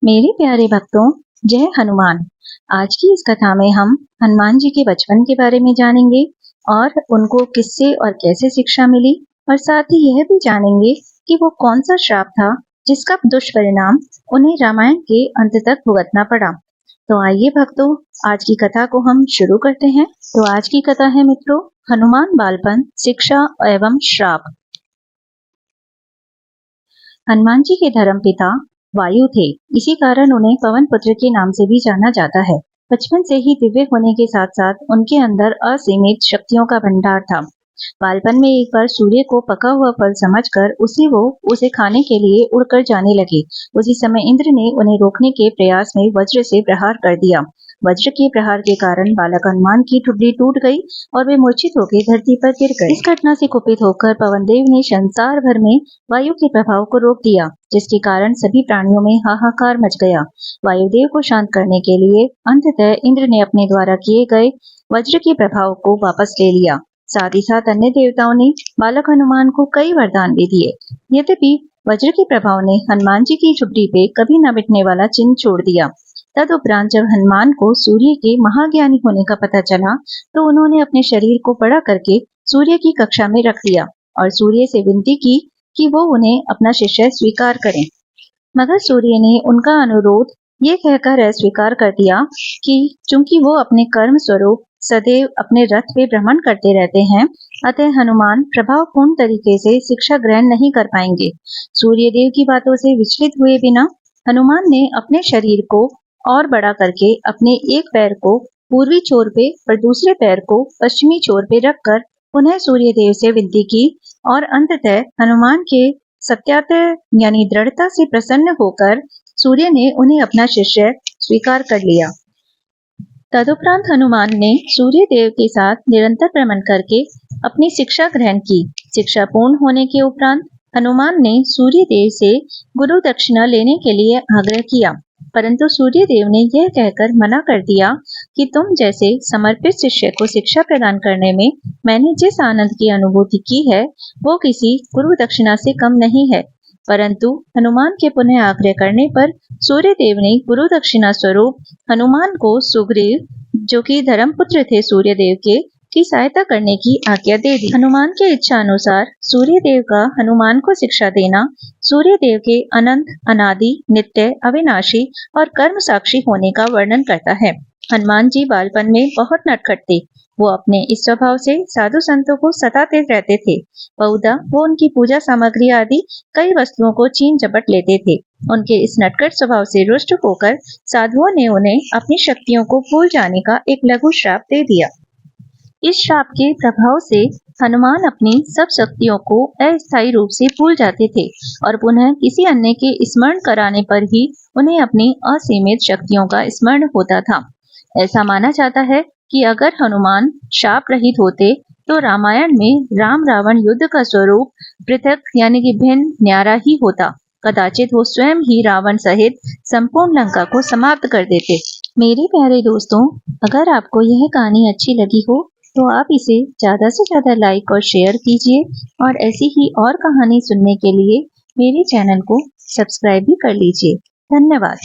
मेरे प्यारे भक्तों, जय हनुमान। आज की इस कथा में हम हनुमान जी के बचपन के बारे में जानेंगे और उनको किससे और कैसे शिक्षा मिली, और साथ ही यह भी जानेंगे कि वो कौन सा श्राप था जिसका दुष्परिणाम उन्हें रामायण के अंत तक भुगतना पड़ा। तो आइए भक्तों, आज की कथा को हम शुरू करते हैं। तो आज की कथा है मित्रों, हनुमान बालपन, शिक्षा एवं श्राप। हनुमान जी के धर्म पिता वायु थे, इसी कारण उन्हें पवन पुत्र के नाम से भी जाना जाता है। बचपन से ही दिव्य होने के साथ साथ उनके अंदर असीमित शक्तियों का भंडार था। बालपन में एक बार सूर्य को पका हुआ फल समझकर उसे खाने के लिए उड़कर जाने लगे। उसी समय इंद्र ने उन्हें रोकने के प्रयास में वज्र से प्रहार कर दिया। वज्र के प्रहार के कारण बालक हनुमान की ठुड्डी टूट गई और वे मूर्छित होकर धरती पर गिर गए। इस घटना से कुपित होकर पवन देव ने संसार भर में वायु के प्रभाव को रोक दिया, जिसके कारण सभी प्राणियों में हाहाकार मच गया। वायुदेव को शांत करने के लिए अंततः इंद्र ने अपने द्वारा किए गए वज्र के प्रभाव को वापस ले लिया। साथ ही साथ अन्य देवताओं ने बालक हनुमान को कई वरदान भी दिए। यद्यपि वज्र के प्रभाव ने हनुमान जी की झुग्गी पे कभी न मिटने वाला चिन्ह छोड़ दिया। तदुपरांत जब हनुमान को सूर्य के महाज्ञानी होने का पता चला, तो उन्होंने अपने शरीर को बड़ा करके सूर्य की कक्षा में रख लिया और सूर्य से विनती की कि वो उन्हें अपना शिष्य स्वीकार करें। मगर सूर्य ने उनका अनुरोध ये कहकर अस्वीकार कर दिया कि चूंकि वो अपने कर्म स्वरूप सदैव अपने रथ पे भ्रमण करते रहते हैं, अतः हनुमान प्रभावपूर्ण तरीके से शिक्षा ग्रहण नहीं कर पाएंगे। सूर्य देव की बातों से विचलित हुए बिना हनुमान ने अपने शरीर को और बड़ा करके अपने एक पैर को पूर्वी छोर पे और दूसरे पैर को पश्चिमी छोर पे रखकर पुनः सूर्य देव से विनती की और अंततः हनुमान के सत्याग्रह यानी दृढ़ता से प्रसन्न होकर सूर्य ने उन्हें अपना शिष्य स्वीकार कर लिया। तदुपरांत हनुमान ने सूर्य देव के साथ निरंतर भ्रमण करके अपनी शिक्षा ग्रहण की। शिक्षा पूर्ण होने के उपरांत हनुमान ने सूर्य देव से गुरु दक्षिणा लेने के लिए आग्रह किया, परंतु सूर्य देव ने यह कहकर मना कर दिया कि तुम जैसे समर्पित शिष्य को शिक्षा प्रदान करने में मैंने जिस आनंद की अनुभूति की है, वो किसी गुरु दक्षिणा से कम नहीं है। परंतु हनुमान के पुनः आग्रह करने पर सूर्य देव ने गुरु दक्षिणा स्वरूप हनुमान को सुग्रीव, जो कि धर्मपुत्र थे सूर्य देव के, की सहायता करने की आज्ञा दे दी। हनुमान के इच्छा अनुसार सूर्य देव का हनुमान को शिक्षा देना सूर्य देव के अनंत, अनादि, नित्य, अविनाशी और कर्म साक्षी होने का वर्णन करता है। हनुमान जी बालपन में बहुत नटखट थे। वो अपने इस स्वभाव से साधु संतों को सताते रहते थे। बहुधा वो उनकी पूजा सामग्री आदि कई वस्तुओं को छीन झपट लेते थे। उनके इस नटखट स्वभाव से रुष्ट होकर साधुओं ने उन्हें अपनी शक्तियों को भूल जाने का एक लघु श्राप दे दिया। इस श्राप के प्रभाव से हनुमान अपनी सब शक्तियों को अस्थायी रूप से भूल जाते थे और पुनः किसी अन्य के स्मरण कराने पर ही उन्हें अपनी असीमित शक्तियों का स्मरण होता था। ऐसा माना जाता है कि अगर हनुमान श्राप रहित होते तो रामायण में राम रावण युद्ध का स्वरूप पृथक यानी कि भिन्न न्यारा ही होता। कदाचित वो स्वयं ही रावण सहित संपूर्ण लंका को समाप्त कर देते। मेरे प्यारे दोस्तों, अगर आपको यह कहानी अच्छी लगी हो तो आप इसे ज्यादा से ज्यादा लाइक और शेयर कीजिए और ऐसी ही और कहानी सुनने के लिए मेरे चैनल को सब्सक्राइब भी कर लीजिए। धन्यवाद।